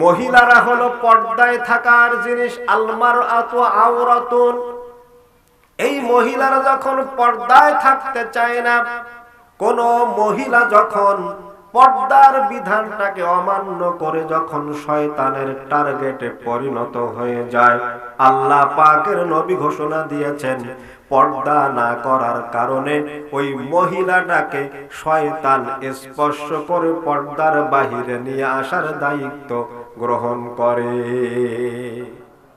মহিলারা হলো পর্দায় থাকার জিনিস। আলমারআতু আওরাতুন, এই মহিলারা যখন পর্দায় থাকতে চায় না, কোন মহিলা যখন পর্দার বিধানটাকে অমান্য করে যখন শয়তানের টার্গেটে পরিণত হয়ে যায়, আল্লাহ পাকের নবী ঘোষণা দিয়েছেন পর্দা না করার কারণে ওই মহিলাটাকে শয়তান স্পর্শ করে পর্দার বাহিরে নিয়ে আসার দায়িত্ব গ্রহণ করে।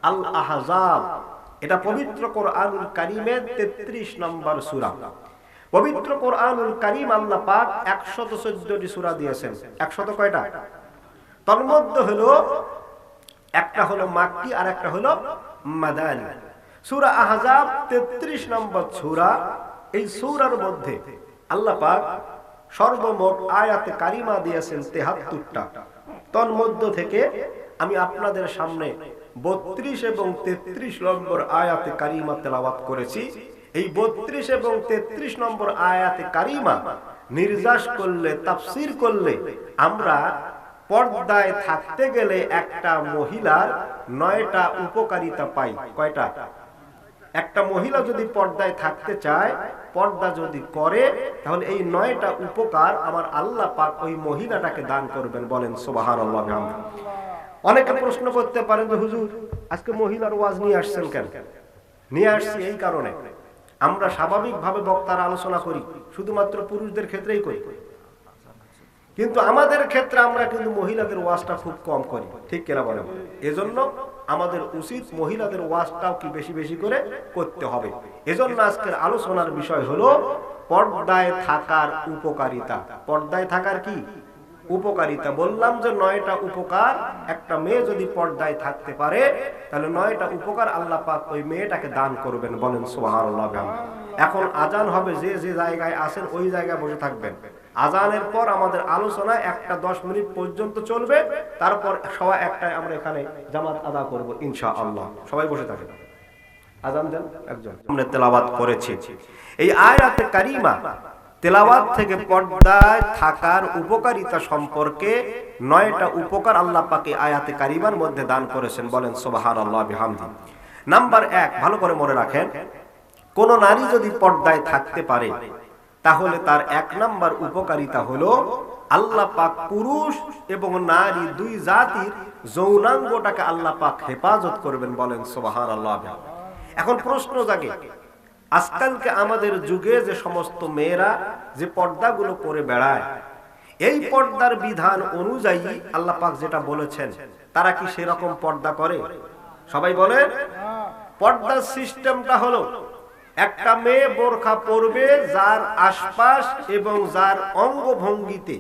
আল আহজাব, এটা পবিত্র কোরআনুল কারীমের 33 নম্বর সূরা। পবিত্র কোরআনুল কারীম আল্লাহ পাক 114টি সূরা দিয়েছেন। 100 কয়টা? তার মধ্যে হলো একটা হলো মাক্কি আর একটা হলো মাদানী। সূরা আহজাব 33 নম্বর সূরা। এই সূরার মধ্যে আল্লাহ পাক সর্বমোট আয়াতে কারিমা দিয়েছেন 73টা। তার মধ্য থেকে আমি আপনাদের সামনে 32 এবং 33 নম্বর আয়াতে কারিমা তেলাওয়াত করেছি। এই 32 এবং 33 নম্বর আয়াতে কারিমা নির্যাস করলে, তাফসীর করলে আমরা পর্দায় থাকতে গেলে একটা মহিলার 9টা উপকারিতা পাই। কয়টা? একটা মহিলা যদি পর্দায় থাকতে চায়, পর্দা যদি করে, তাহলে এই 9টা উপকার আমার আল্লাহ পাক ওই মহিলাটাকে দান করবেন। বলেন সুবহানাল্লাহ। অনেকে প্রশ্ন করতে পারেন যে হুজুর আজকে মহিলার ওয়াজ নিয়ে আসছেন কেন? নিয়ে আসছি এই কারণে, আমরা স্বাভাবিকভাবে বক্তার আলোচনা করি, শুধুমাত্র পুরুষদের ক্ষেত্রেই করি, কিন্তু আমাদের ক্ষেত্রে আমরা কিন্তু মহিলাদের ওয়াজটা খুব কম করি, ঠিক কিনা বলেন? এজন্য আমাদের উচিত মহিলাদের ওয়াজটাও কি বেশি বেশি করে করতে হবে। এজন্য আজকের আলোচনার বিষয় হলো পর্দায় থাকার উপকারিতা। পর্দায় থাকার কি উপকারিতা? বললাম যে 9টা উপকার। একটা মেয়ে যদি পর্দায় থাকতে পারে তাহলে 9টা উপকার আল্লাহ পাক ওই মেয়েটাকে দান করবেন। বলেন সুবহানাল্লাহ। এখন আজান হবে, যে যে জায়গায় আছেন ওই জায়গায় বসে থাকবেন। আজানের পর আমাদের আলোচনা 1-10 মিনিট পর্যন্ত চলবে, তারপর সবাই একটাই আমরা এখানে জামাত আদা করব ইনশাআল্লাহ। সবাই বসে থাকেন। আজান দেন একজন। আমরা তেলাওয়াত করেছি এই আয়াতে কারিমা। তেলাওয়াত থেকে পর্দায় থাকার উপকারিতা সম্পর্কে 9টা উপকার আল্লাহ পাক এই আয়াতে কারিমার মধ্যে দান করেছেন। বলেন সুবহানাল্লাহ বিহামদি। নাম্বার 1, ভালো করে মনে রাখেন, কোন নারী যদি পর্দায় থাকতে পারে তাহলে তার 1 নাম্বার উপকারিতা হলো আল্লাহ পাক পুরুষ এবং নারী দুই জাতির যৌনাঙ্গটাকে আল্লাহ পাক হেফাজত করবেন। বলেন সুবহানাল্লাহ। এখন প্রশ্ন জাগে, আজকালকে আমাদের যুগে যে সমস্ত মেয়েরা যে পর্দাগুলো করে বেড়ায়, এই পর্দার বিধান অনুযায়ী আল্লাহ পাক যেটা বলেছেন, তারা কি সেরকম পর্দা করে? সবাই বলেন। পর্দার সিস্টেমটা হলো একটা মেয়ে বোরখা পরবে যার আশপাশ এবং যার অঙ্গভঙ্গিতে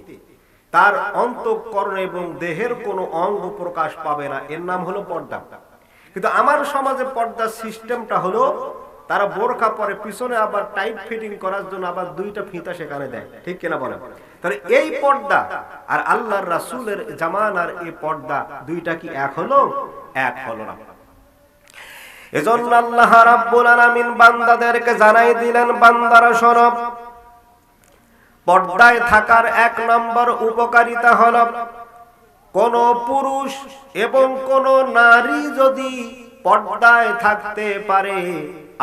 তার অন্তঃকরণ এবং দেহের কোনো অঙ্গ প্রকাশ পাবে না, এর নাম হলো পর্দা। কিন্তু আমার সমাজে পর্দার সিস্টেমটা হলো তারা বোরখা পরে, পিছনে আবার টাইট ফিটিং করার জন্য আবার 2টা ফিতা সেখানে দেয়, ঠিক কিনা বলেন? তাহলে এই পর্দা আর আল্লাহর রাসূলের জামানার এই পর্দা দুইটা কি এক হলো? এক হলো না। এজন্য আল্লাহ রাব্বুল আলামিন বান্দাদেরকে জানাই দিলেন, বান্দারা শোনো, পর্দায় থাকার 1 নম্বর উপকারিতা হলো কোন পুরুষ এবং কোন নারী যদি পর্দায় থাকতে পারে,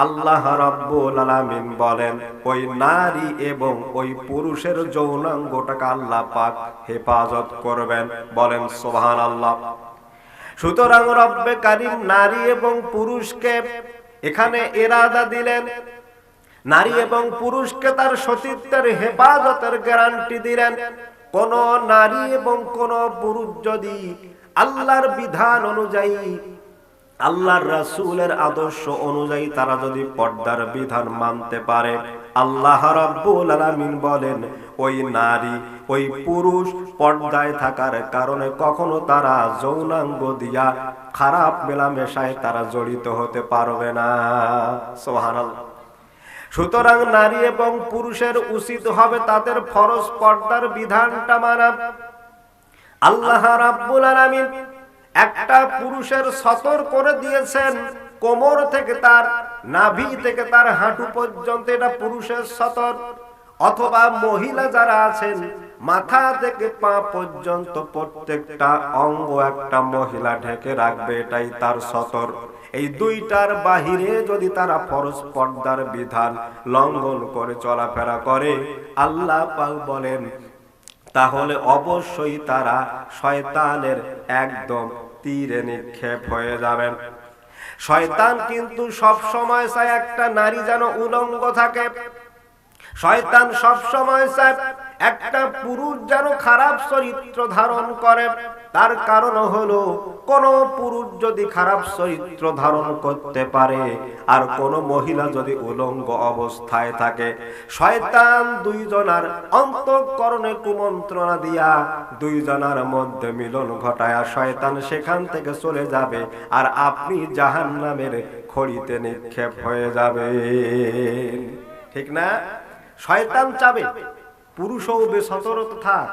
আল্লাহ রাব্বুল আলামিন বলেন ওই নারী এবং ওই পুরুষের যৌনাঙ্গটাকে আল্লাহ পাক হেফাজত করবেন। বলেন সুবহানাল্লাহ। সুতরাং রব্বে কারীম নারী এবং পুরুষকে এখানে ইরাদা দিলেন, নারী এবং পুরুষকে তার সতীত্বের হেফাজতের গ্যারান্টি দিলেন। কোন নারী এবং কোন পুরুষ যদি আল্লাহর বিধান অনুযায়ী, আল্লাহর রাসূলের আদর্শ অনুযায়ী তারা যদি পর্দার বিধান মানতে পারে, আল্লাহ রাব্বুল আলামিন বলেন ওই নারী ওই পুরুষ পর্দায় থাকার কারণে কখনো তারা যৌনাঙ্গ দিয়া খারাপ মেলামেশায় তারা জড়িত হতে পারবে না। সুবহানাল্লাহ। সুতরাং নারী এবং পুরুষের উচিত হবে তাদের ফরজ পর্দার বিধানটা মানা। আল্লাহ রাব্বুল আলামিন একটা পুরুষের সতর করে দিয়েছেন কোমর থেকে তার নাভি থেকে তার হাঁটু পর্যন্ত, এটা পুরুষের সতর। অথবা মহিলা যারা আছেন মাথা থেকে পা পর্যন্ত প্রত্যেকটা অঙ্গ একটা মহিলা ঢেকে রাখবে, এটাই তার সতর। এই দুইটার বাহিরে যদি তারা ফরজ পর্দার বিধান লঙ্ঘন করে চলাফেরা করে, আল্লাহ পাক বলেন তাহলে অবশ্যই তারা শয়তানের একদম তীরে নিক্ষেপ হয়ে যাবেন। শয়তান কিন্তু সব সময় চায় একটা নারী যেন উলঙ্গ থাকে। শয়তান সব সময় চায় একটা পুরুষ যেন খারাপ চরিত্র ধারণ করে। তার কারণ হলো কোন পুরুষ যদি খারাপ চরিত্র ধারণ করতে পারে আর কোন মহিলা যদি উলঙ্গ অবস্থায় থাকে, শয়তান দুইজনার অন্তঃকরণে কুমন্ত্রণা দিয়া দুইজনার মধ্যে মিলন ঘটায়া শয়তান সেখান থেকে চলে যাবে আর আপনি জাহান্নামের খড়িতে নিক্ষেপ হয়ে যাবে। ঠিক না? শয়তান চাবে পুরুষও বেসতর্ক থাক,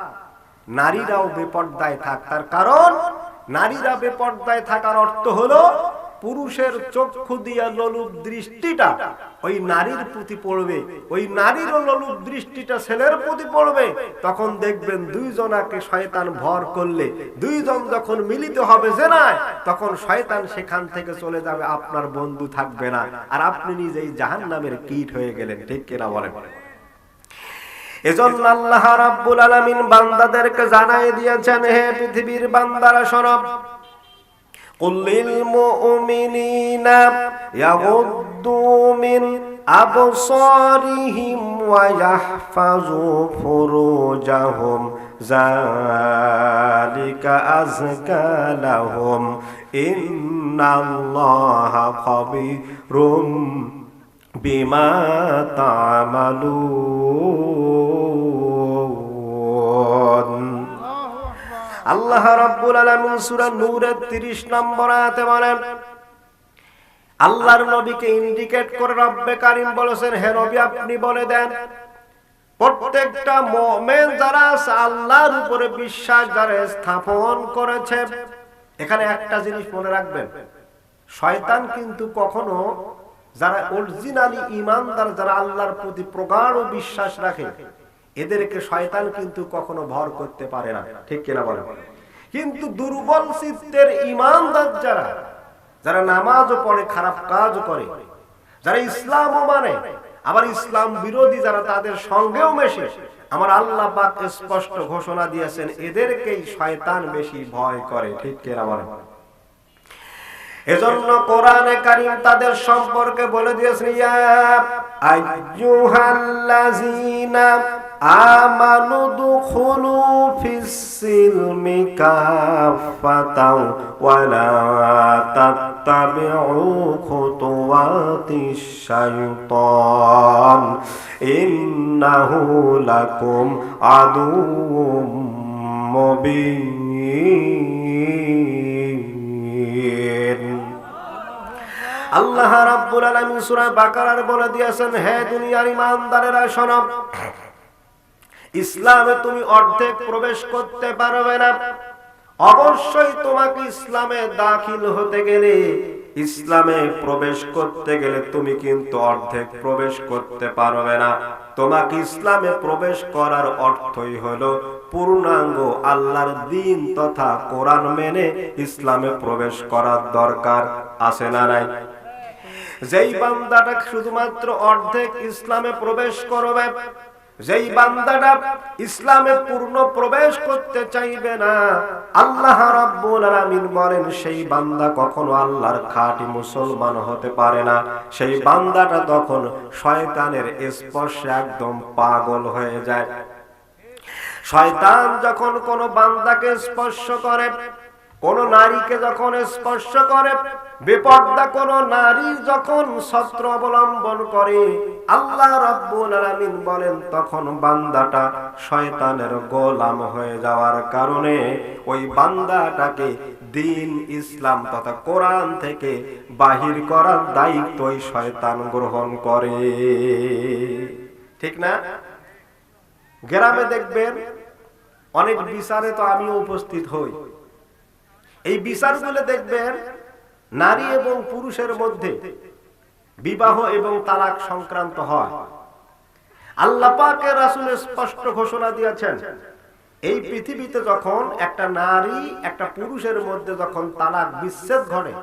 নারীরাও বেপর্দায় থাক। তার কারণ নারীরা বেপর্দায় থাকার অর্থ হলো পুরুষের চক্ষু দিয়া লোলুপ দৃষ্টিটা ওই নারীর প্রতি পড়বে, ওই নারীর লোলুপ দৃষ্টিটা ছেলের প্রতি পড়বে। তখন দেখবেন দুইজনাকে শয়তান ভর করলে, দুইজন যখন মিলিত হবে জেনায়, তখন শয়তান সেখান থেকে চলে যাবে, আপনার বন্ধু থাকবে না, আর আপনি নিজেই জাহান্নামের কীট হয়ে গেলেন। ঠিক কিনা বলেন? এজন্য আল্লাহ রাব্বুল আলামিন বান্দাদেরকে জানাই দিয়েছেন, হে পৃথিবীর বান্দারা শোনো, কুল্লিল মুমিনিনা ইয়াগুদ্দু মিন আবসারিহিম ওয়া ইয়াহফাযু ফুরুজাহুম যালিকা আযকা লাহুম ইন্নাল্লাহা খাবীরুম বিমা তা'মালুন। আল্লাহ রাব্বুল আলামিন সূরা নূরের 30 নম্বর আয়াতে বলেন, আল্লাহর নবীকে ইন্ডিকেট করে রব্বে কারীম বলেছেন, হে নবী আপনি বলে দেন প্রত্যেকটা মুমিন যারা আল্লাহর উপরে বিশ্বাস যারা স্থাপন করেছে। এখানে একটা জিনিস মনে রাখবেন, শয়তান কিন্তু কখনো যারা অরিজিনালি ঈমানদার, যারা আল্লাহর প্রতি প্রগাঢ় বিশ্বাস রাখে, এদেরকে শয়তান কিন্তু কখনো ভর করতে পারে না। ঠিক কিনা বলেন? কিন্তু দুর্বল চিত্তের ঈমানদার যারা, যারা নামাজও পড়ে খারাপ কাজও করে, যারা ইসলামও মানে আবার ইসলাম বিরোধী যারা তাদের সঙ্গেও মেশে, আমার আল্লাহ পাক স্পষ্ট ঘোষণা দিয়েছেন এদেরকেই শয়তান বেশি ভয় করে। ঠিক কিনা বলেন? এজন্য কোরআনে কারীম তাদের সম্পর্কে বলে দিয়েছেন, ইয়া আইয়ুহাল্লাযীনা আমানু দুখুলু ফিস-সিলমি কাফাতাও ওয়া লা তাত্তাবিউ খুতুওয়াতিশ শাইতান ইন্নাহু লাকুম আদুউম মুবিন। আল্লাহ রাব্বুল আলামিন সূরা বাকারার বলে দিয়েছেন, হে দুনিয়ার ঈমানদারেরা শোনো, ইসলামে তুমি অর্ধেক প্রবেশ করতে পারবে না। অবশ্যই তোমাকে ইসলামে দাখিল হতে গেলে, ইসলামে প্রবেশ করতে গেলে তুমি কিন্তু অর্ধেক প্রবেশ করতে পারবে না। তোমাকে ইসলামে প্রবেশ করার অর্থই হলো পূর্ণাঙ্গ আল্লাহর দ্বীন তথা কোরআন মেনে ইসলামে প্রবেশ করার দরকার আছে না নাই? যেই বান্দাটা শুধুমাত্র অর্ধেক ইসলামে প্রবেশ করবে, যেই বান্দাটা ইসলামে পূর্ণ প্রবেশ করতে চাইবে না, আল্লাহ রাব্বুল আলামিন বলেন সেই বান্দা কখনো আল্লাহর খাঁটি মুসলমান হতে পারে না। সেই বান্দাটা তখন শয়তানের স্পর্শে একদম পাগল হয়ে যায়। শয়তান যখন কোন বান্দাকে স্পর্শ করে, কোন নারীকে যখন স্পর্শ করে, বেপর্দা কোন নারী যখন ছত্র অবলম্বন করে, আল্লাহ রাব্বুল আলামিন বলেন তখন বান্দাটা শয়তানের গোলাম হয়ে যাওয়ার কারণে ওই বান্দাটাকে দ্বীন ইসলাম তথা কোরআন থেকে বাহির করার দায়িত্ব ওই শয়তান গ্রহণ করে। ঠিক না? গ্রামে দেখবেন অনেক বিচারে তো আমিও উপস্থিত হই। এই বিচারগুলো দেখবেন নারী এবং পুরুষের মধ্যে বিবাহ এবং তালাক সংক্রান্ত হয়। আল্লাহ পাকের রাসূল স্পষ্ট ঘোষণা দিয়েছেন, এই পৃথিবীতে যখন একটা নারী একটা পুরুষের মধ্যে যখন তালাক বিচ্ছেদ ঘটে,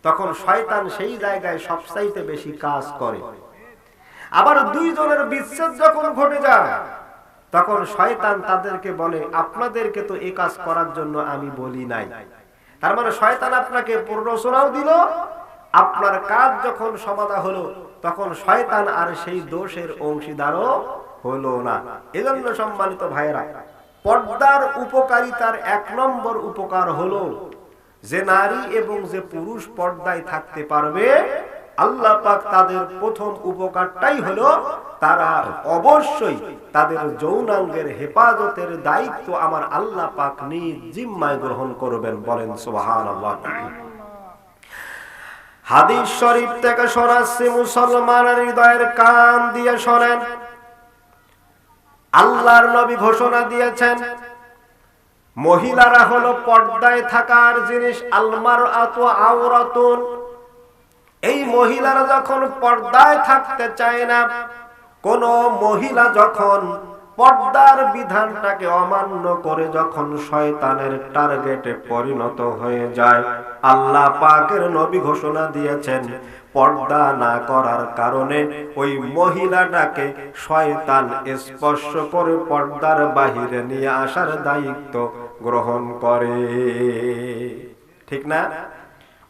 তখন শয়তান সেই জায়গায় সবচাইতে বেশি কাজ করে। আবার দুইজনের বিচ্ছেদ যখন ঘটে যায়, তখন শয়তান তাদেরকে বলে, আপনাদেরকে তো এই কাজ করার জন্য আমি বলি নাই। তার মানে শয়তান আপনাকে প্ররোচনাও দিল, আপনার কাজ যখন সমাধা হলো, তখন শয়তান আর সেই দোষের অংশীদারও হলো না। এজন্য সম্মানিত ভাইরা, পর্দার উপকারিতার 1 নম্বর উপকার হলো যে নারী এবং যে পুরুষ পর্দায় থাকতে পারবে, আল্লাহ পাক তাদের প্রথম উপকারটাই হলো তারা অবশ্যই তাদের যৌনাঙ্গের হেফাজতের দায়িত্ব আমার আল্লাহ পাক নিজ জিম্মায় গ্রহণ করবেন। বলেন সুবহানাল্লাহ। হাদিস শরীফ থেকে শোনাচ্ছি, মুসলমানের হৃদয়ের কান দিয়ে শোনেন। আল্লাহর নবী ঘোষণা দিয়েছেন, মহিলারা হলো পর্দায় থাকার জিনিস। আলমারআতু আওরাতুন। এই মহিলারা যখন পর্দায় থাকতে চায় না, কোন মহিলা যখন পর্দার বিধানটাকে অমান্য করে যখন শয়তানের টার্গেটে পরিণত হয়ে যায়, আল্লাহ পাকের নবী ঘোষণা দিয়েছেন, পর্দা না করার কারণে ওই মহিলাটাকে শয়তান স্পর্শ করে পর্দার বাহিরে নিয়ে আসার দায়িত্ব গ্রহণ করে। ঠিক না?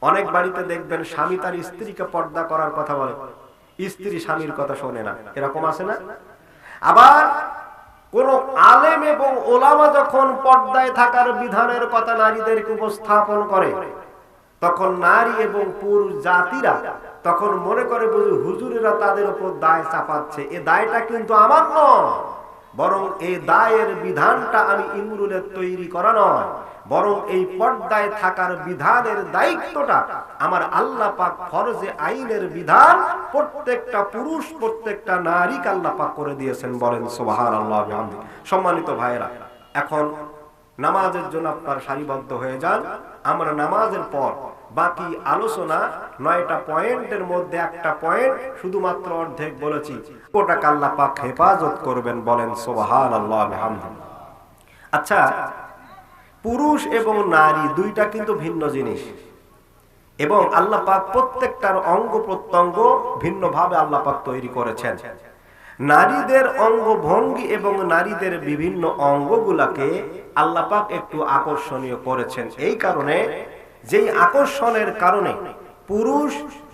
অনেক বাড়িতে দেখবেন স্বামী তার স্ত্রীকে পর্দা করার কথা বলে, স্ত্রী স্বামীর কথা শোনে না, এরকম আছে না? আবার কোন আলেম এবং ওলামা যখন পর্দায় থাকার বিধানের কথা নারীদেরকে উপস্থাপন করে, তখন নারী এবং পুরুষ জাতিরা তখন মনে করে বুঝি হুজুরেরা তাদের উপর দায় চাপাচ্ছে। এ দায়টা কিন্তু আমার নয়, বরং এই দায়ের বিধানটা আমি ইমরুলের তৈরি করা নয়, বরং এই পর্দায় থাকার বিধানের দায়িত্বটা আমার আল্লাহ পাক ফরজে আইনের বিধান প্রত্যেকটা পুরুষ প্রত্যেকটা নারীকে আল্লাহ পাক করে দিয়েছেন। বলেন সুবহানাল্লাহ। সম্মানিত ভাইরা, এখন নামাজের জন্য আপনার সারিবদ্ধ হয়ে যান। আমরা নামাজের পর বাকি আলোচনা 9টা পয়েন্টের মধ্যে একটা পয়েন্ট শুধুমাত্র অর্ধেক বলেছি, ওটাকে আল্লাহ পাক হেফাজত করবেন। বলেন সুবহানাল্লাহ। আচ্ছা, পুরুষ এবং নারী দুইটা কিন্তু ভিন্ন জিনিস, এবং আল্লাহ পাক প্রত্যেকটার অঙ্গ প্রত্যঙ্গ ভিন্নভাবে আল্লাহ পাক তৈরি করেছেন। নারীদের অঙ্গ ভঙ্গি এবং নারীদের বিভিন্ন অঙ্গগুলাকে আল্লাহ পাক একটু আকর্ষণীয় করেছেন। এই কারণে, যেই আকর্ষণের কারণে পুরুষ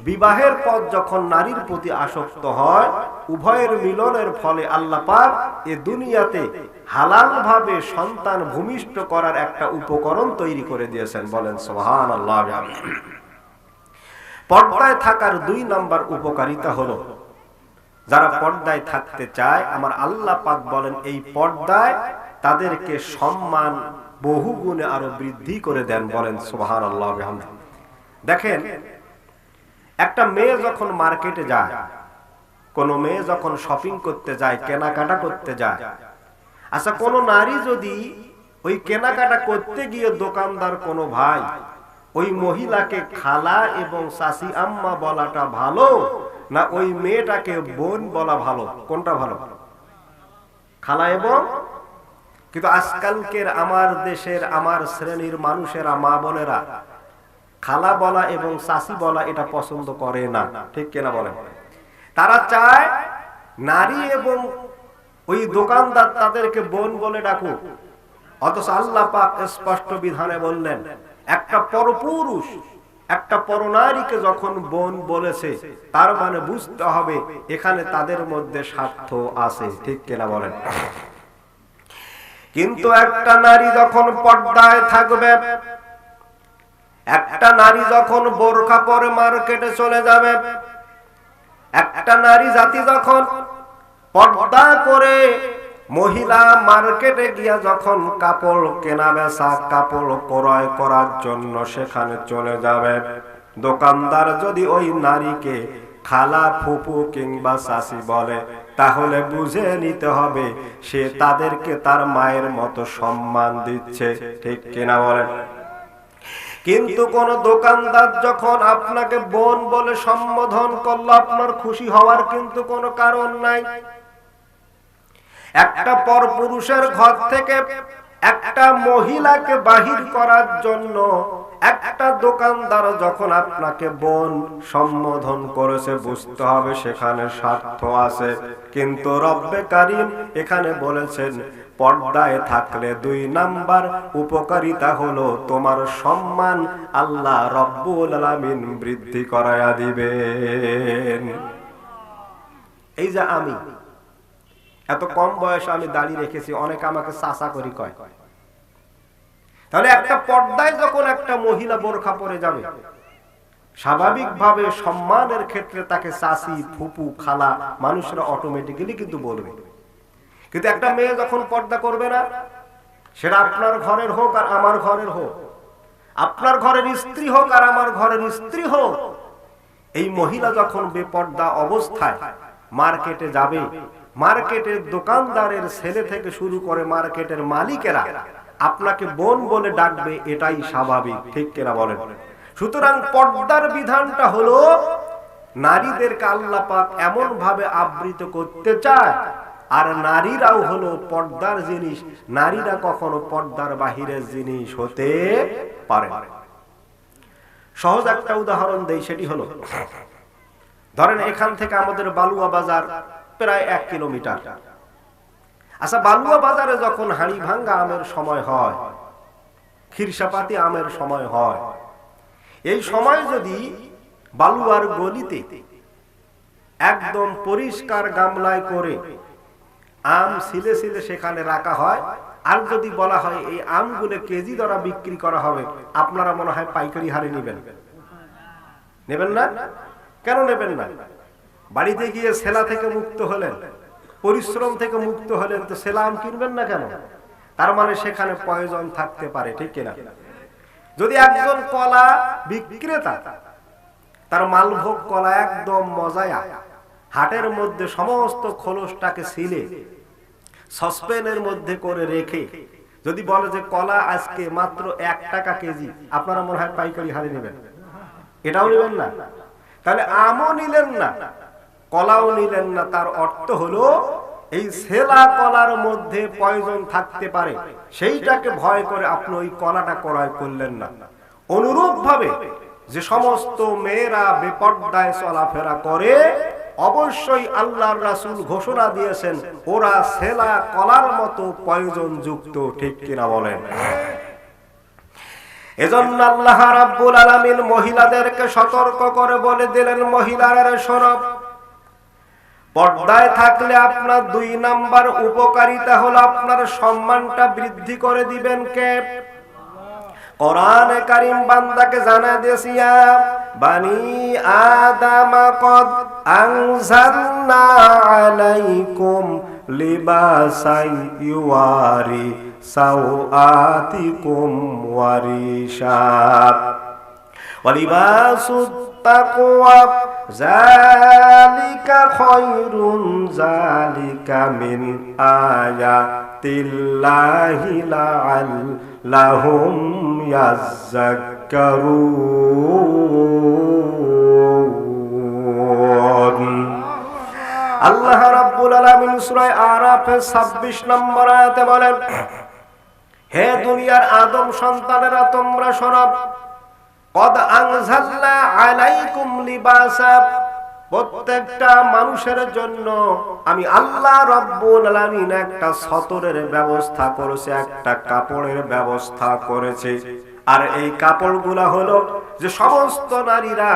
বিবাহের পর যখন নারীর প্রতি আসক্ত হয়, উভয়ের মিলনের ফলে আল্লাহ পাক এ দুনিয়াতে হালাল ভাবে সন্তান ভূমিষ্ঠ করার একটা উপকরণ তৈরি করে দিয়েছেন। বলেন সুবহানাল্লাহ। পর্দায় থাকার 2 নম্বর উপকারিতা হলো, যারা পর্দায় থাকতে চায় আমার আল্লাহ পাক বলেন এই পর্দায় তাদেরকে সম্মান বহু গুণে আরো বৃদ্ধি করে দেন। বলেন সুবহানাল্লাহ। দেখেন, একটা মেয়ে যখন মার্কেটে যায়, কোন মেয়ে যখন শপিং করতে যায়, কেনাকাটা করতে যায়, আচ্ছা কোন নারী যদি ওই কেনাকাটা করতে গিয়ে দোকানদার কোন ভাই ওই মহিলাকে খালা এবং চাচি আম্মা বলাটা ভালো, না ওই মেয়েটাকে বোন বলা ভালো? কোনটা ভালো? খালা এবং, কিন্তু আজকালকের আমার দেশের আমার শ্রেণীর মানুষেরা, মা বোনেরা খালা বলা এবং চাচি বলা এটা পছন্দ করে না। ঠিক কিনা বলেন? তারা চায় নারী এবং ওই দোকানদার তাদেরকে বোন বলে ডাকুক। অথচ আল্লাহ পাক স্পষ্ট বিধানে বললেন, একটা পরপুরুষ একটা পরনারীকে যখন বোন বলেছে, তার মানে বুঝতে হবে এখানে তাদের মধ্যে স্বার্থ আছে। ঠিক কিনা বলেন? কিন্তু একটা নারী যখন পর্দায় থাকবে, একটা নারী যখন বোরকা পরে মার্কেটে চলে যাবে, একটা নারী জাতি যখন পর্দা করে মহিলা মার্কেটে গিয়া যখন কাপড় কেনা বেচা, কাপড় ক্রয় করার জন্য সেখানে চলে যাবে, দোকানদার যদি ওই নারীকে খালা, ফুপু কিংবা চাচি বলে, তাহলে বুঝে নিতে হবে সে তাদেরকে তার মায়ের মতো সম্মান দিচ্ছে। ঠিক কিনা বলেন? কিন্তু কোন দোকানদার যখন আপনাকে বোন বলে সম্বোধন করলো, আপনার খুশি হওয়ার কিন্তু কোনো কারণ নাই। একটা পরপুরুষের ঘর থেকে একটা মহিলাকে বাহির করার জন্য একটা দোকানদার যখন আপনাকে বোন সম্বোধন করেছে, বুঝতে হবে সেখানে স্বার্থ আছে। কিন্তু রব্বে কারীম এখানে বলেছেন পর্দায় থাকলে 2 নাম্বার উপকারিতা হলো তোমার সম্মান আল্লাহ রব্বুল আলামিন বৃদ্ধি করায়া দিবেন। এই যে আমি এত কম বয়সে আমি দাড়ি রেখেছি, অনেকে আমাকে চাচা করি কয়। তাহলে একটা পর্দায় যখন একটা মহিলা বোরখা পরে যাবে, স্বাভাবিকভাবে সম্মানের ক্ষেত্রে তাকে চাচি, ফুপু, খালা মানুষরা অটোমেটিক্যালি কিন্তু বলবে। কিন্তু একটা মেয়ে যখন পর্দা করবে না, সেটা আপনার ঘরের হোক আর আমার ঘরের হোক, আপনার ঘরের স্ত্রী হোক আর আমার ঘরের স্ত্রী হোক, এই মহিলা যখন বেপর্দা অবস্থায় মার্কেটে যাবে, মার্কেটের দোকানদারের ছেলে থেকে শুরু করে মার্কেটের মালিকেরা আপনাকে বোন বলে ডাকবে, এটাই স্বাভাবিক, ঠিক কিনা বলেন? সুতরাং পর্দার বিধানটা হলো নারীদেরকে আল্লাহ পাক এমন ভাবে আবৃত করতে চায়, আর নারীরাও হলো পর্দার জিনিস, নারীরা কখনো পর্দার বাহিরের জিনিস হতে পারে না। সহজ একটা উদাহরণ দেই, সেটি হলো ধরেন এখান থেকে আমাদের বালুয়া বাজার প্রায় 1 কিলোমিটার। আচ্ছা, বালুয়া বাজারে যখন হাড়ি ভাঙ্গা আমের সময় হয়, খিরসাপাতি আমের সময় হয়, এই সময় যদি বালুয়ার গলিতে একদম পরিষ্কার গামলায় করে আম সিলে সিলে সেখানে রাখা হয়, আর যদি বলা হয় এই আমগুলো কেজি দ্বারা বিক্রি করা হবে, আপনারা মনে হয় পাইকারি হারে নেবেন? নেবেন না? কেন নেবেন না? বাড়িতে গিয়ে সেলা থেকে মুক্ত হলেন, পরিশ্রম থেকে মুক্ত হলেন, তো সেলা আম কিনবেন না কেন? তার মানে সেখানে প্রয়োজন থাকতে পারে, ঠিক কিনা? যদি একজন কলা বিক্রেতা তার মালভোগ কলা একদম মজায়া হাটের মধ্যে সমস্ত খোলসটাকে ছিলে সসপ্যানের মধ্যে করে রেখে যদি বলে যে কলা আজকে মাত্র 1 টাকা কেজি, আপনারা মনে হয় পাইকারি হারে নেবেন? এটাও নেবেন না? তাহলে আমও নিলেন না, কলাও নিলেন না। তার অর্থ হলো এই সেলা কলার মধ্যে প্রয়োজন থাকতে পারে, সেইটাকে ভয় করে আপনি ওই কলাটা ক্রয় করলেন না। অনুরূপ ভাবে যে সমস্ত মেয়েরা বেপর্দায় চলাফেরা করে, অবশ্যই আল্লাহর রাসূল ঘোষণা দিয়েছেন ওরা সেলা কলার মতো প্রয়োজন যুক্ত, ঠিক কিনা বলেন? এজন্য আল্লাহ রাব্বুল আলামিন মহিলাদেরকে সতর্ক করে বলে দিলেন, মহিলারা শোনো, পর্দায় থাকলে আপনার 2 নাম্বার উপকারিতা হলো আপনার সম্মানটা বৃদ্ধি করে দিবেন কে? কোরআনে কারীম বান্দাকে জানায় দিয়েছে, ইয়া বানি আদম কদ আনজালনা আলাইকুম লিবাসাই ইউয়ারি সাওআতিকুম ওয়ারিশা ওয়ালিবাসুত তাকওয়া যালিকা খায়রুন যালিকা মিন আয়াতিল্লাহি লাআল্লাহুম ইয়াযাক্কারুন। আল্লাহ রাব্বুল আলামিন সূরা আরাফের 26 নম্বর আয়াতে বলেন, হে দুনিয়ার আদম সন্তানেরা তোমরা শোনো, কদ আনজালনা আলাইকুম লিবাসা, প্রত্যেকটা মানুষের জন্য আমি আল্লাহ রাব্বুল আলামিন একটা সতরের ব্যবস্থা করেছে, একটা কাপড়ের ব্যবস্থা করেছে। আর এই কাপড়গুলা হলো যে সমস্ত নারীরা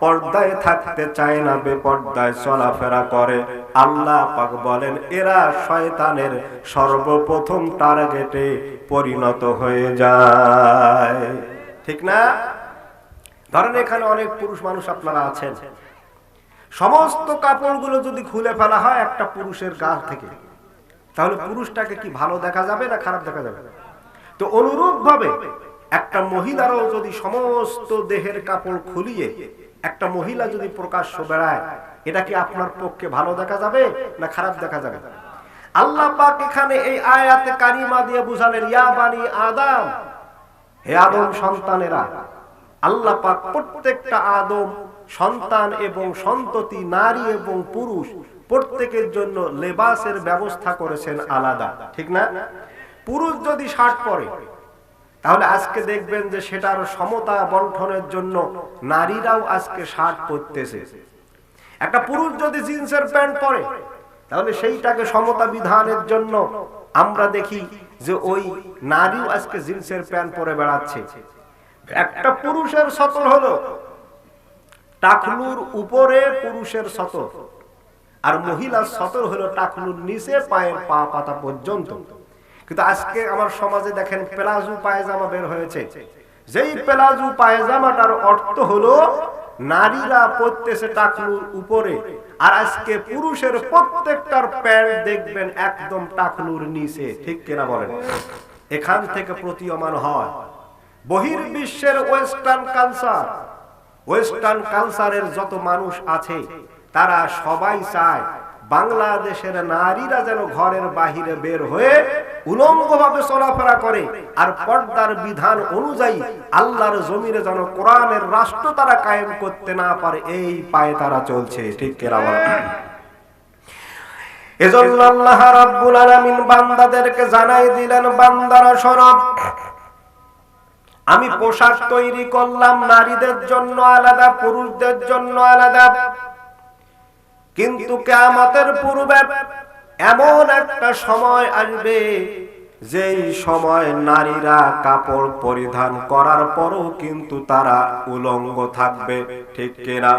পর্দায় থাকতে চায় না, বেপর্দায় চলাফেরা করে, আল্লাহ পাক বলেন এরা শয়তানের সর্বপ্রথম টার্গেটে পরিণত হয়ে যায়, ঠিক না? ধরেন এখানে অনেক পুরুষ মানুষ আপনারা আছেন, সমস্ত কাপড়গুলো যদি খুলে ফেলা হয় একটা পুরুষের গা থেকে, তাহলে পুরুষটাকে কি ভালো দেখা যাবে না খারাপ দেখা যাবে? তো অনুরূপ ভাবে একটা মহিলারও যদি সমস্ত দেহের কাপড় খুলিয়ে একটা মহিলা যদি প্রকাশ্য বেড়ায়, এটা কি আপনার পক্ষে ভালো দেখা যাবে না খারাপ দেখা যাবে? আল্লাহ পাক এখানে এই আয়াতে কারিমা দিয়ে বুঝালেন, ইয়া বানি আদম, হে আদম সন্তানেরা। আল্লাহ পাক প্রত্যেকটা আদম সন্তান এবং সন্ততি, নারী এবং পুরুষ প্রত্যেকের জন্য লেবাসের ব্যবস্থা করেছেন আলাদা, ঠিক না? পুরুষ যদি শার্ট পরে তাহলে আজকে দেখবেন যে সেটার সমতা বন্টনের জন্য নারীরাও আজকে শার্ট পরতেছে। একটা পুরুষ যদি জিন্সের প্যান্ট পরে তাহলে সেইটাকে সমতা বিধানের জন্য আমরা দেখি যে ওই নারীও আজকে জিন্সের প্যান্ট পরে বেড়াচ্ছে। একটা পুরুষের সতর হলো টাকলুর উপরে পুরুষের সতর, আর মহিলার সতর হলো টাকলুর নিচে পায়ের পা পাতা পর্যন্ত। কিন্তু আজকে আমার সমাজে দেখেন প্লাজো পায়জামা বের হয়েছে। যেই প্লাজো পায়জামাটার অর্থ হলো নারীরা পরতেছে টাকলুর উপরে, আর আজকে পুরুষের প্রত্যেকটার প্যান্ট দেখবেন একদম টাকলুর নিচে, ঠিক কিনা বলেন? এখান থেকে প্রতীয়মান হয় বহির্বিশ্বের ওয়েস্টার্ন কালচারের যত মানুষ আছে তারা সবাই চায় বাংলাদেশের নারীরা যেন ঘরের বাহিরে বের হয়ে উলঙ্গভাবে চলাফেরা করে, আর পর্দার বিধান অনুযায়ী আল্লাহর জমিনে যেন কোরআনের রাষ্ট্র তারা কায়েম করতে না পারে, এই পায়ে তারা চলছে, ঠিক কিনা বলেন? এজন্য আল্লাহ রাব্বুল আলামিন বান্দাদেরকে জানাই দিলেন, বান্দারা শোনো, আমি পোশাক তৈরি করলাম নারীদের জন্য আলাদা, পুরুষদের জন্য আলাদা। কিন্তু কিয়ামতের পূর্বে এমন একটা সময় আসবে যেই সময় নারীরা কাপড় পরিধান করার পরও কিন্তু তারা উলঙ্গ থাকবে, ঠিক কিনা?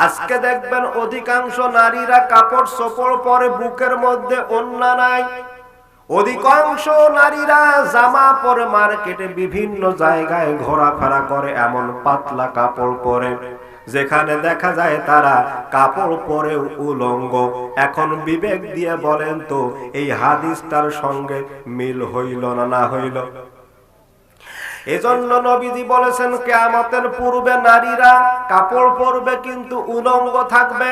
আজকে দেখবেন অধিকাংশ নারীরা কাপড় চোপড় পরে, বুকের মধ্যে ওড়না নাই। অধিকাংশ নারীরা জামা পরে মার্কেটে বিভিন্ন জায়গায় ঘোরাফেরা করে এমন পাতলা কাপড় পরে, যেখানে দেখা যায় তারা কাপড় পরে উলঙ্গ। এখন বিবেক দিয়ে বলেন তো এই হাদিসটার সঙ্গে মিল হইল না না হইল? এজন্য নবীজি বলেছেন কিয়ামতের পূর্বে নারীরা কাপড় পরবে কিন্তু উলঙ্গ থাকবে।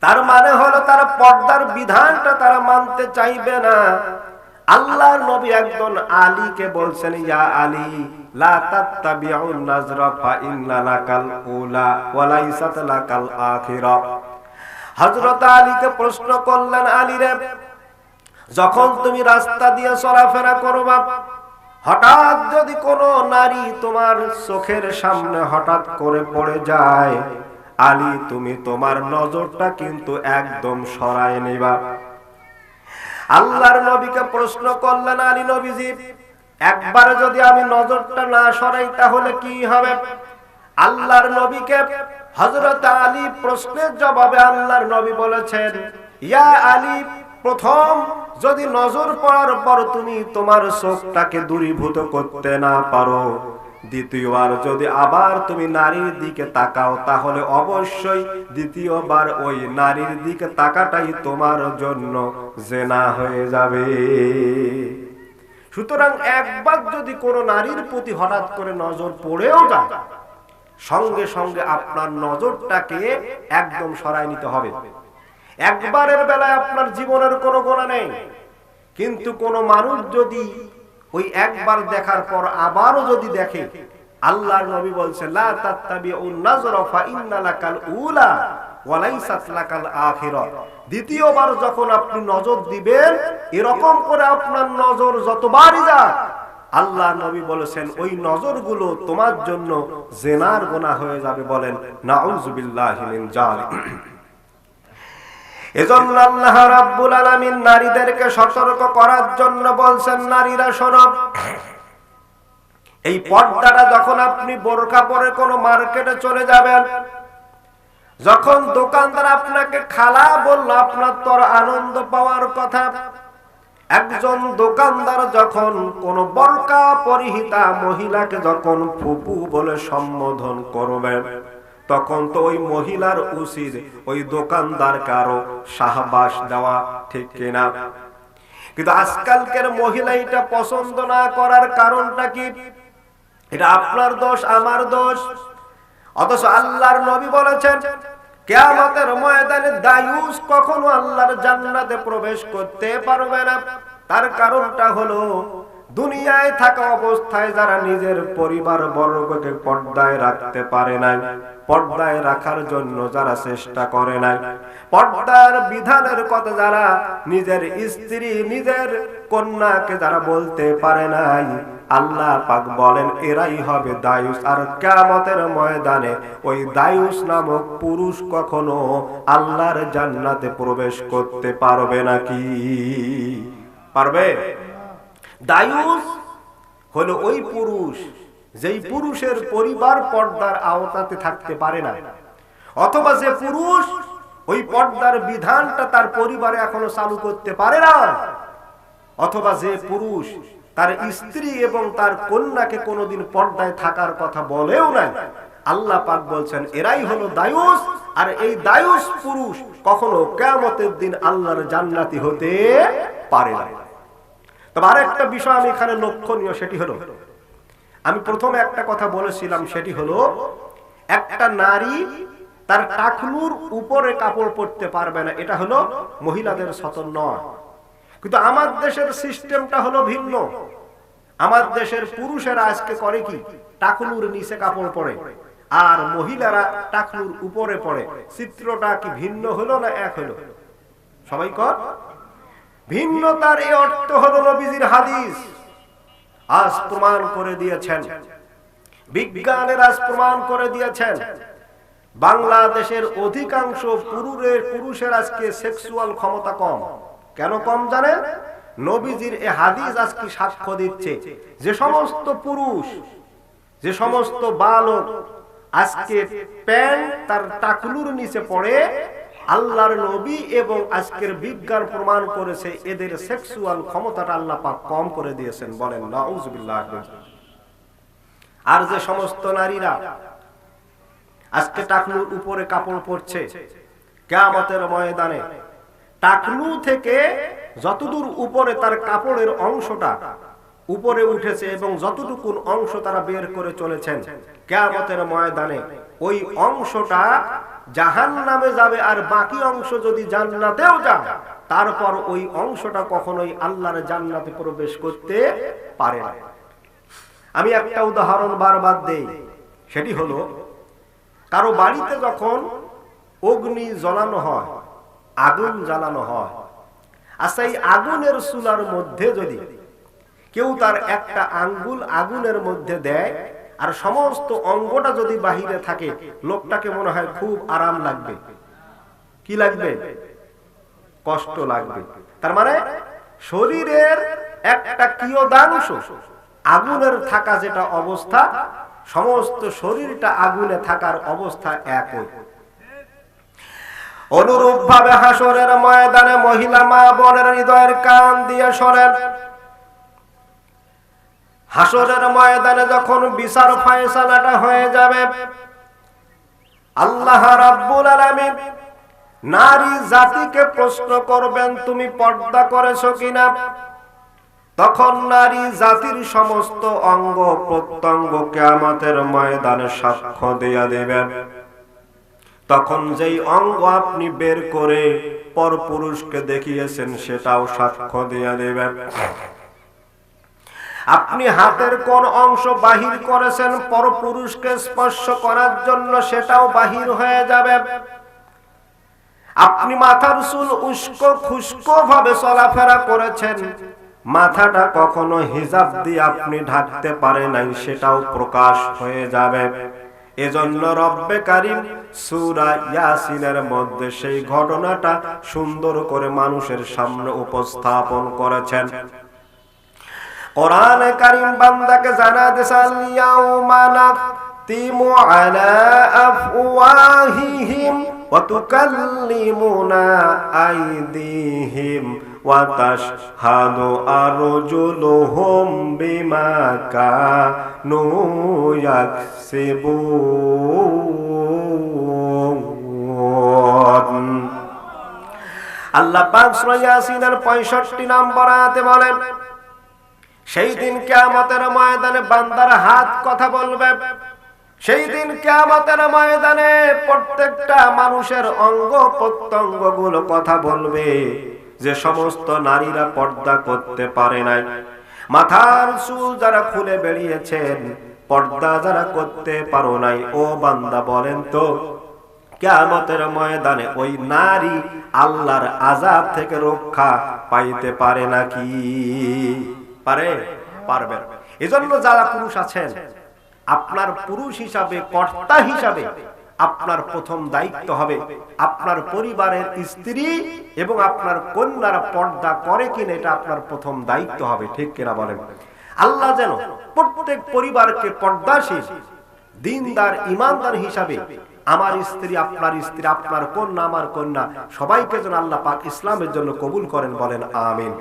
তার মানে হলো তারা পর্দার বিধানটা তারা মানতে চাইবে না। আল্লাহর নবী একজন আলীকে বলছেন, ইয়া আলী লা তাত্তাবিউন নাজরা ফা ইন্না লাকাল উলা ওয়া লাইসাত লাকাল আখিরা। হযরত আলীকে প্রশ্ন করলেন, আলী রে, যখন তুমি রাস্তা দিয়ে চলাফেরা করবা, হঠাৎ যদি কোনো নারী তোমার চোখের সামনে হঠাৎ করে পড়ে যায়, আলী তুমি তোমার নজরটা কিন্তু একদম সরায় নিবা। আল্লাহর নবীকে প্রশ্ন করলেন, আলী নবীজি, একবার যদি আমি নজরটা না সরাই তাহলে কি হবে? আল্লাহর নবীকে হযরত আলী প্রশ্নের জবাবে আল্লাহর নবী বলেছেন, ইয়া আলী, প্রথম যদি নজর পড়ার পর তুমি তোমার চোখটাকে দূরীভূত করতে না পারো, দ্বিতীয়বার যদি আবার তুমি নারীর দিকে তাকাও তাহলে অবশ্যই দ্বিতীয়বার ওই নারীর দিকে তাকাটাই তোমার জন্য জিনা হয়ে যাবে। সুতরাং একবার যদি কোনো নারীর প্রতি হঠাৎ করে নজর পড়েও যায়, সঙ্গে সঙ্গে আপনার নজরটাকে একদম সরায় নিতে হবে। একবারের বেলায় আপনার জীবনের কোনো গুনাহ নেই, কিন্তু কোনো মানুষ যদি ওই একবার দেখার পর আবারও যদি দেখে, আল্লাহর নবী বলছেন, লা তাত্তাবিউন নাজরা ফা ইন্না লাকাল উলা ওয়া লাইসাত লাকাল আখিরা। দ্বিতীয়বার যখন আপনি নজর দিবেন, এরকম করে আপনার নজর যতবারই যাক, আল্লাহর নবী বলেছেন ওই নজরগুলো তোমার জন্য জিনার গুনাহ হয়ে যাবে। বলেন নাউযুবিল্লাহি মিন যালিক। এজন্য আল্লাহ রাব্বুল আলামিন নারীদেরকে সতর্ক করার জন্য বলছেন, নারীরা শোনো, এই পর্দাটা যখন আপনি বোরকা পরে কোনো মার্কেটে চলে যাবেন, যখন দোকানদার আপনাকে খালা বলল, আপনার তো আনন্দ পাওয়ার কথা। একজন দোকানদার যখন কোন বোরকা পরিহিতা মহিলাকে যখন ফুপু বলে সম্বোধন করবেন, তখন তো ওই মহিলার উচিত ওই দোকানদার কারো শাহবাস দেওয়া, ঠিক কিনা? কিন্তু আজকালকার মহিলা এটা পছন্দ না করার কারণটা কি? এটা আপনার দোষ, আমার দোষ। অথচ আল্লাহর নবী বলেছেন, কিয়ামতের ময়দানে দায়ুস কখনো আল্লাহর জান্নাতে প্রবেশ করতে পারবে না। তার কারণটা হলো দুনিয়ায় থাকা অবস্থায় যারা নিজের পরিবার বর্গকে পর্দায় রাখতে পারে নাই, পর্দায় রাখার জন্য যারা চেষ্টা করে নাই, পর্দার বিধানের কথা যারা নিজের স্ত্রী নিজের কন্যাকে যারা বলতে পারে নাই, আল্লাহ পাক বলেন এরাই হবে দায়ুস। আর কিয়ামতের ময়দানে ওই দায়ুস নামক পুরুষ কখনো আল্লাহর জান্নাতে প্রবেশ করতে পারবে নাকি? পারবে? দায়ুস হলো ওই পুরুষ যেই পুরুষের পরিবার পর্দার আওতাতে থাকতে পারে না, অথবা যে পুরুষ ওই পর্দার বিধানটা তার পরিবারে এখনো চালু করতে পারে না, অথবা যে পুরুষ তার স্ত্রী এবং তার কন্যাকে কোনোদিন পর্দায় থাকার কথা বলেও নাই, আল্লাহ পাক বলছেন এরাই হলো দায়ুস। আর এই দায়ুস পুরুষ কখনো কিয়ামতের দিন আল্লাহর জান্নাতি হতে পারে না। তবে আরেকটা বিষয় আমি এখানে লক্ষণীয়, সেটি হলো আমি প্রথমে একটা কথা বলেছিলাম, সেটি হলো একটা নারী তার টাকনুর উপরে কাপড় পরতে পারবে না, এটা হলো মহিলাদের সতন নয়। কিন্তু আমার দেশের সিস্টেমটা হলো ভিন্ন। আমার দেশের পুরুষেরা আজকে করে কি, টাকনুর নিচে কাপড় পরে, আর মহিলারা টাকনুর উপরে পরে। চিত্রটা কি ভিন্ন হলো না এক হলো? সবাই কর। ভিন্নতার এই অর্থ হলো নবীজির হাদিস আজ প্রমাণ করে দিয়েছেন, বিজ্ঞানের আজ প্রমাণ করে দিয়েছেন, বাংলাদেশের অধিকাংশ পুরুষের আজকে সেক্সুয়াল ক্ষমতা কম। কেন কম জানেন? নবীজির এই হাদিস আজকে সাক্ষ্য দিচ্ছে। যে সমস্ত পুরুষ, যে সমস্ত বালক আজকে প্যান্ট তার টাকলুর নিচে পড়ে, আল্লাহর নবী এবং আজকের বিজ্ঞান প্রমাণ করেছে এদের সেক্সুয়াল ক্ষমতাটা আল্লাহ পাক কম করে দিয়েছেন। বলেন নাউজুবিল্লাহ। আর যে সমস্ত নারীরা আজকে টাকলুর উপরে কাপড় পরছে, কিয়ামতের ময়দানে টাকলু থেকে যতদূর উপরে তার কাপড়ের অংশটা উপরে উঠেছে এবং যতটুকু অংশ তারা বের করে চলেছেন, কিয়ামতের ময়দানে ওই অংশটা জাহান্নামে যাবে, আর বাকি অংশ যদি জান্নাতেও যায়, তারপর ওই অংশটা কখনোই আল্লাহর জান্নাতে প্রবেশ করতে পারে না। আমি একটা উদাহরণ বারবার দেই, সেটি হলো কারো বাড়িতে যখন অগ্নি জ্বালানো হয়, আগুন জ্বালানো হয়, আচ্ছা এই আগুনের চুলার মধ্যে যদি কেউ তার একটা আঙ্গুল আগুনের মধ্যে দেয় আর সমস্ত অঙ্গটা যদি বাহিরে থাকে, লোকটাকে মনে হয় খুব আরাম লাগবে। কি লাগবে? কষ্ট লাগবে। তার মানে শরীরের একটা কিয়দাংশ আগুনের থাকা যেটা অবস্থা, সমস্ত শরীরটা আগুনে থাকার অবস্থা একই। অনুরূপ ভাবে হাসরের ময়দানে মহিলা মা বোনের হৃদয়ের কান দিয়ে শোনেন, হাসরের ময়দানে যখন বিচার ফয়সালাটা হয়ে যাবে, আল্লাহ রাব্বুল আলামিন নারী জাতিকে প্রশ্ন করবেন তুমি পর্দা করেছো কিনা। তখন নারী জাতির সমস্ত অঙ্গ প্রত্যঙ্গ কিয়ামতের ময়দানে সাক্ষ্য দিয়ে দেবেন। তখন যেই অঙ্গ আপনি বের করে পরপুরুষকে দেখিয়েছেন সেটাও সাক্ষ্য দিয়ে দেবেন। আপনি হাতের কোন অংশ বাহির করেছেন পরপুরুষকে স্পর্শ করার জন্য, সেটাও বাহির হয়ে যাবে। আপনি মাথার চুল উস্কো খুস্কো ভাবে চলাফেরা করেছেন, মাথাটা কখনো হিজাব দিয়ে আপনি ঢাকতে পারে নাই, সেটাও প্রকাশ হয়ে যাবে। এজন্য রব্বে কারীম সূরা ইয়াসিনের মধ্যে সেই ঘটনাটা সুন্দর করে মানুষের সামনে উপস্থাপন করেছেন। কোরআনে কারীম বান্দাকে জানা দিয়েছেন ইয়াউমা নাখতিমু আলা আফওয়াহিহিম ওয়া তুকাল্লিমুনা আইদিহিম ওয়া তাশহাদু আরজুলুহুম বিমা কানু ইয়াকসিবুন। আল্লাহ পাক সূরা ইয়াসিনের 65 নম্বর আয়াতে বলেন, সেই দিন কিয়ামতের ময়দানে বান্দার হাত কথা বলবে। সেই দিন কিয়ামতের ময়দানে প্রত্যেকটা মানুষের অঙ্গ প্রত্যঙ্গ গুলো কথা বলবে। যে সমস্ত নারীরা পর্দা করতে পারে নাই, মাথার চুল যারা খুলে বেরিয়েছেন, পর্দা যারা করতে পারো নাই, ও বান্দা বলেন তো কিয়ামতের ময়দানে ওই নারী আল্লাহর আযাব থেকে রক্ষা পাইতে পারে নাকি? পারে? পারবে। এজন্য যারা পুরুষ আছেন, আপনার পুরুষ হিসাবে, কর্তা হিসাবে আপনার প্রথম দায়িত্ব হবে আপনার পরিবারের স্ত্রী এবং আপনার কন্যারা পর্দা করে কিনা, এটা আপনার প্রথম দায়িত্ব হবে। ঠিক কিনা বলেন? আল্লাহ যেন প্রত্যেক পরিবারকে পর্দাশীল, দিনদার, ইমানদার হিসাবে, আমার স্ত্রী আপনার স্ত্রী, আপনার কন্যা আমার কন্যা, সবাইকে যেন আল্লাহ পাক ইসলামের জন্য কবুল করেন। বলেন আমিন।